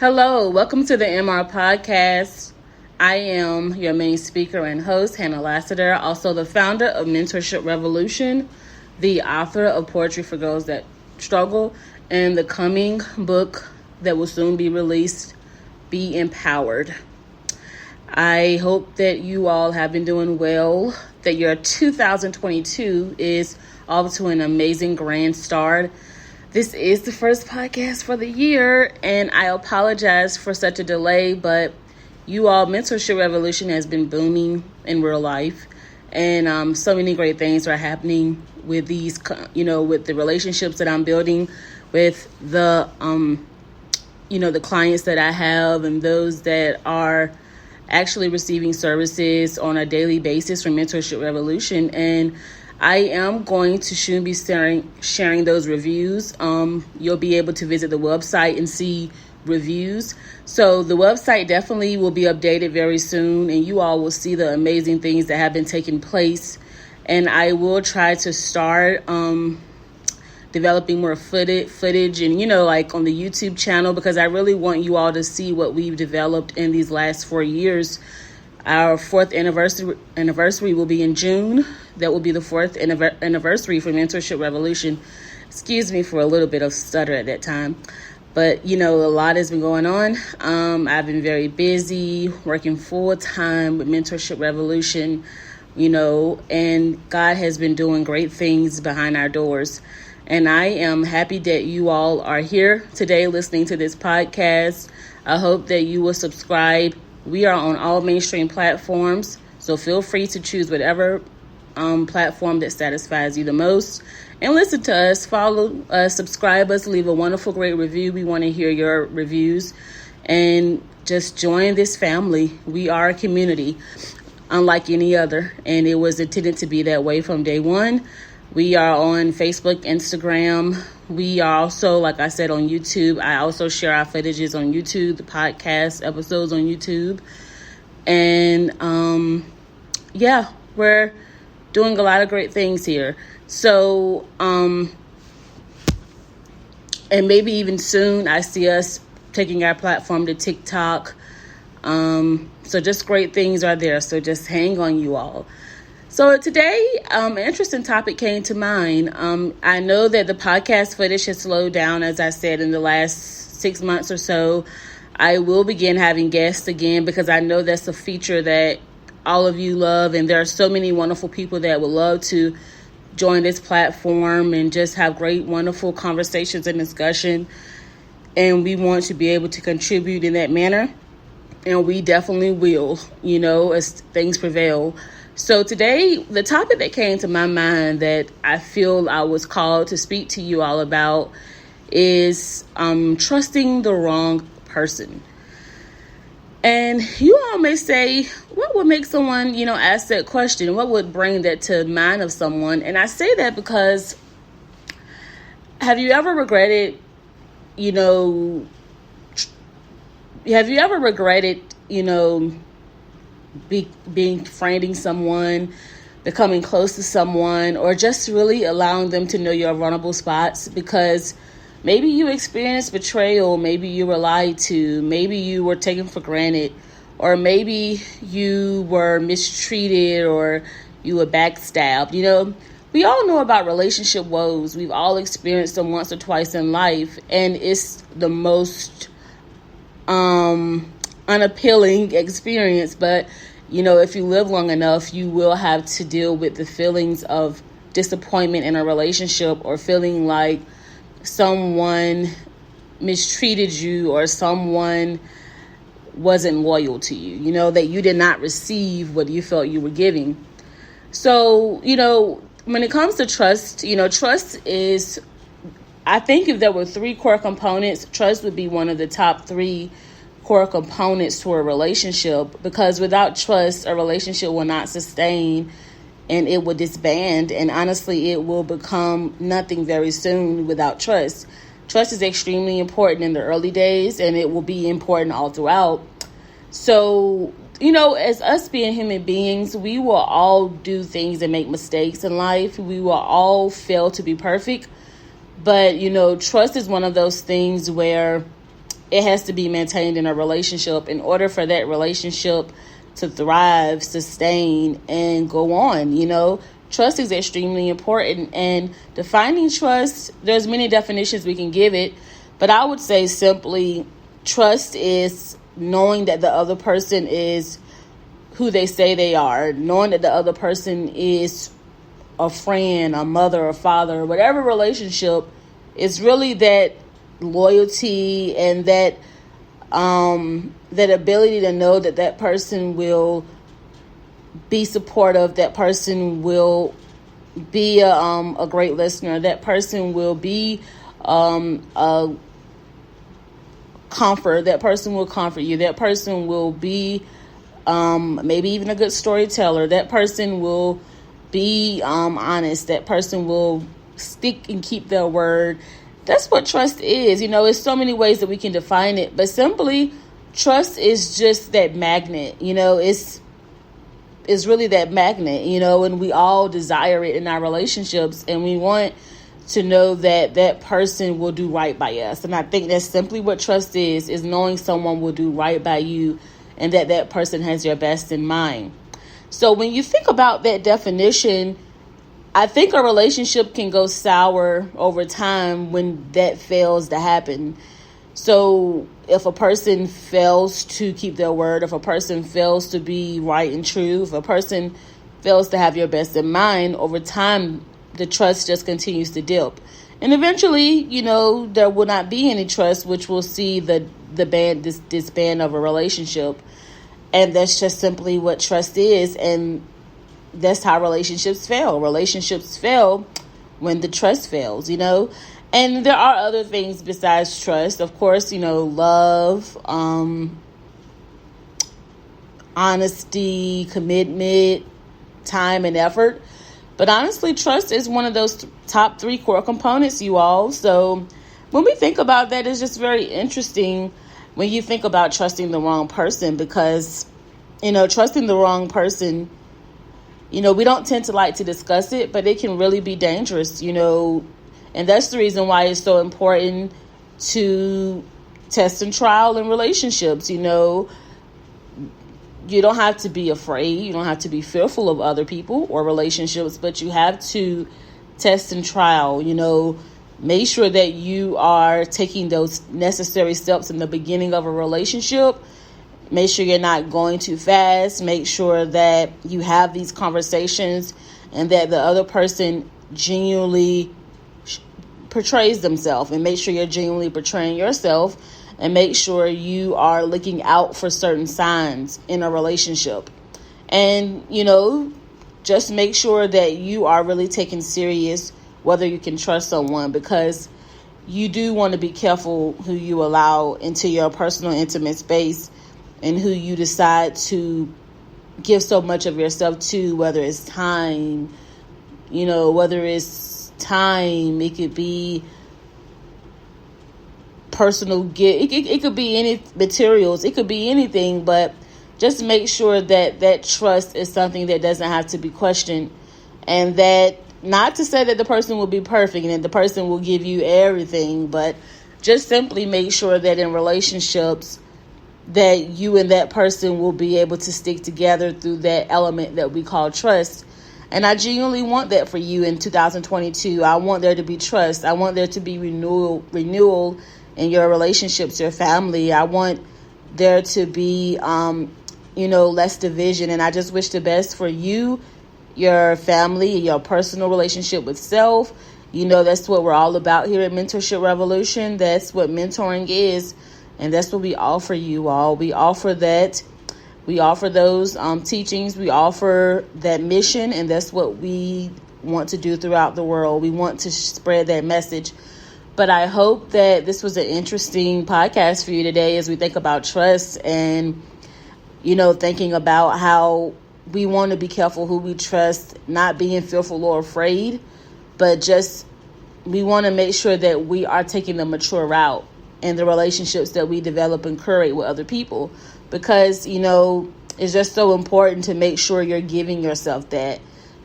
Hello, welcome to the MR Podcast. I am your main speaker and host, Hannah Lassiter, also the founder of Mentorship Revolution, the author of Poetry for Girls That Struggle, and the coming book that will soon be released, Be Empowered. I hope that you all have been doing well, that your 2022 is off to an amazing grand start. This is the first podcast for the year, and I apologize for such a delay, but you all, Mentorship Revolution has been booming in real life, and so many great things are happening with these, with the relationships that I'm building with the, the clients that I have and those that are actually receiving services on a daily basis from Mentorship Revolution. And I am going to soon be sharing those reviews. You'll be able to visit the website and see reviews. So the website definitely will be updated very soon, and you all will see the amazing things that have been taking place. And I will try to start developing more footage and, like on the YouTube channel, because I really want you all to see what we've developed in these last 4 years. Our fourth anniversary will be in June. That will be the fourth anniversary for Mentorship Revolution. Excuse me for a little bit of stutter at that time. But, a lot has been going on. I've been very busy working full time with Mentorship Revolution, and God has been doing great things behind our doors. And I am happy that you all are here today listening to this podcast. I hope that you will subscribe. We are on all mainstream platforms, so feel free to choose whatever platform that satisfies you the most. And listen to us, follow us, subscribe us, leave a wonderful, great review. We want to hear your reviews. And just join this family. We are a community unlike any other, and it was intended to be that way from day one. We are on Facebook, Instagram. We are also, like I said, on YouTube. I also share our footages on YouTube, the podcast episodes on YouTube. And we're doing a lot of great things here. So, and maybe even soon I see us taking our platform to TikTok. So just great things are there. So just hang on, you all. So today, an interesting topic came to mind. I know that the podcast footage has slowed down, as I said, in the last 6 months or so. I will begin having guests again because I know that's a feature that all of you love. And there are so many wonderful people that would love to join this platform and just have great, wonderful conversations and discussion. And we want to be able to contribute in that manner. And we definitely will, as things prevail. So today, the topic that came to my mind that I feel I was called to speak to you all about is trusting the wrong person. And you all may say, what would make someone, ask that question? What would bring that to mind of someone? And I say that because have you ever regretted, befriending someone, becoming close to someone, or just really allowing them to know your vulnerable spots? Because maybe you experienced betrayal, maybe you were lied to, maybe you were taken for granted, or maybe you were mistreated, or you were backstabbed. We all know about relationship woes. We've all experienced them once or twice in life, and it's the most unappealing experience. But if you live long enough, you will have to deal with the feelings of disappointment in a relationship, or feeling like someone mistreated you or someone wasn't loyal to you, that you did not receive what you felt you were giving. So, when it comes to trust, trust is, I think if there were 3 core components, trust would be one of the top 3 core components to a relationship, because without trust, a relationship will not sustain and it will disband. And honestly, it will become nothing very soon without trust. Trust is extremely important in the early days, and it will be important all throughout. So, as us being human beings, we will all do things and make mistakes in life. We will all fail to be perfect. But, trust is one of those things where it has to be maintained in a relationship in order for that relationship to thrive, sustain, and go on. Trust is extremely important, and defining trust, there's many definitions we can give it, but I would say simply trust is knowing that the other person is who they say they are, knowing that the other person is a friend, a mother, a father, whatever relationship, is really that loyalty and that ability to know that that person will be supportive, that person will be a great listener, that person will be a comfort, that person will comfort you, that person will be maybe even a good storyteller, that person will be honest, that person will stick and keep their word. That's what trust is. It's so many ways that we can define it, but simply trust is just that magnet. It's really that magnet, and we all desire it in our relationships, and we want to know that that person will do right by us. And I think that's simply what trust is knowing someone will do right by you and that that person has your best in mind. So when you think about that definition, I think a relationship can go sour over time when that fails to happen. So if a person fails to keep their word, if a person fails to be right and true, if a person fails to have your best in mind, over time, the trust just continues to dip. And eventually, there will not be any trust, which will see the disband of a relationship. And that's just simply what trust is. And that's how relationships fail. Relationships fail when the trust fails, And there are other things besides trust. Of course, love, honesty, commitment, time, and effort. But honestly, trust is one of those top 3 core components, you all. So when we think about that, it's just very interesting when you think about trusting the wrong person, because, trusting the wrong person, we don't tend to like to discuss it, but it can really be dangerous, and that's the reason why it's so important to test and trial in relationships. You don't have to be afraid. You don't have to be fearful of other people or relationships, but you have to test and trial. Make sure that you are taking those necessary steps in the beginning of a relationship. Make sure you're not going too fast. Make sure that you have these conversations and that the other person genuinely portrays themselves, and make sure you're genuinely portraying yourself, and make sure you are looking out for certain signs in a relationship. And, just make sure that you are really taking serious whether you can trust someone, because you do want to be careful who you allow into your personal intimate space and who you decide to give so much of yourself to, whether it's time, it could be personal gift, it could be any materials, it could be anything, but just make sure that that trust is something that doesn't have to be questioned, and that, not to say that the person will be perfect and that the person will give you everything, but just simply make sure that in relationships that you and that person will be able to stick together through that element that we call trust. And I genuinely want that for you in 2022. I want there to be trust. I want there to be renewal in your relationships, your family. I want there to be, less division. And I just wish the best for you, your family, your personal relationship with self. That's what we're all about here at Mentorship Revolution. That's what mentoring is. And that's what we offer you all. We offer that. We offer those teachings. We offer that mission, and that's what we want to do throughout the world. We want to spread that message. But I hope that this was an interesting podcast for you today as we think about trust and, thinking about how we want to be careful who we trust, not being fearful or afraid, but just we want to make sure that we are taking the mature route in the relationships that we develop and curate with other people. Because, it's just so important to make sure you're giving yourself that.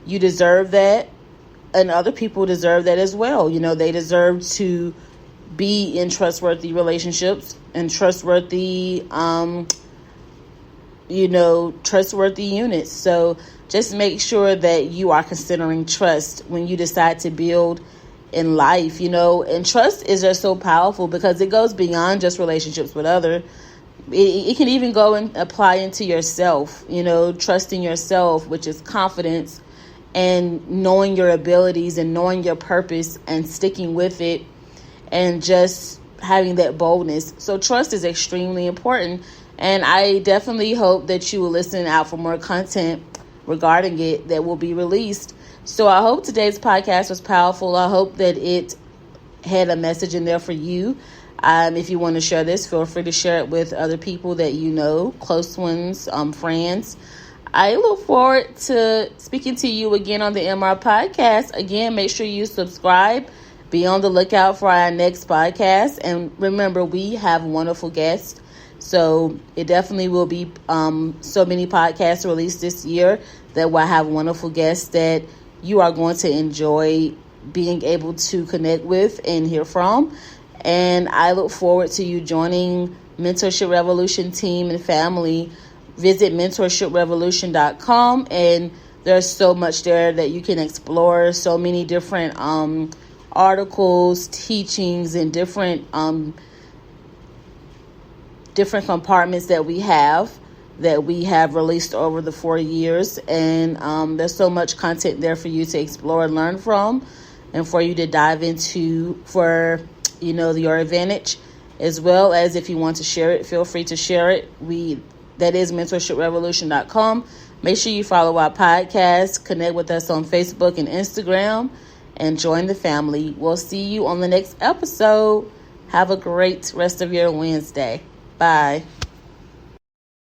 You deserve that, and other people deserve that as well. They deserve to be in trustworthy relationships and trustworthy, trustworthy units. So just make sure that you are considering trust when you decide to build in life, and trust is just so powerful because it goes beyond just relationships with others. It can even go and apply into yourself, trusting yourself, which is confidence and knowing your abilities and knowing your purpose and sticking with it and just having that boldness. So trust is extremely important. And I definitely hope that you will listen out for more content regarding it that will be released. So I hope today's podcast was powerful. I hope that it had a message in there for you. If you want to share this, feel free to share it with other people that you know, close ones, friends. I look forward to speaking to you again on the MR podcast. Again, make sure you subscribe. Be on the lookout for our next podcast. And remember, we have wonderful guests. So it definitely will be so many podcasts released this year that will have wonderful guests that you are going to enjoy being able to connect with and hear from. And I look forward to you joining Mentorship Revolution team and family. Visit mentorshiprevolution.com, and there's so much there that you can explore. So many different articles, teachings, and different compartments that we have released over the 4 years. And there's so much content there for you to explore and learn from, and for you to dive into for your advantage, as well as if you want to share it, feel free to share it. That is mentorshiprevolution.com. Make sure you follow our podcast, connect with us on Facebook and Instagram, and join the family. We'll see you on the next episode. Have a great rest of your Wednesday. Bye.